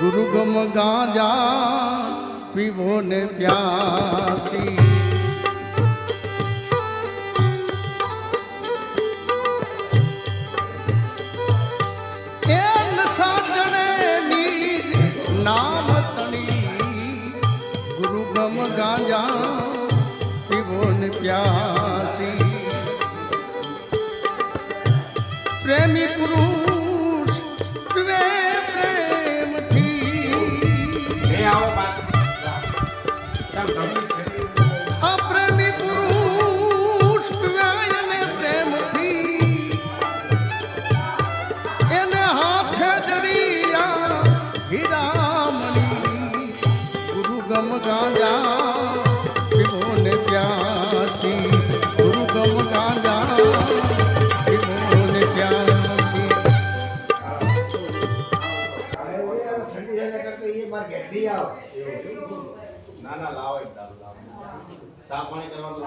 गुरु गम गांजा पीवो ने प्यासी। नाम तणी गुरु गम गांजा पीवो ने प्यासी। प्रेमी पुरुष पीवे प्रेम थी। अप्रेमी पुरुष पीवे ने प्रेम थी। एने हाथे जड़िया हीरा गम गांजा पीवो ने प्यासी। गुरु गम गांजा पीवो ने प्यासी। ना ना लाओ एक दारू लाओ चा पानी करवा लो।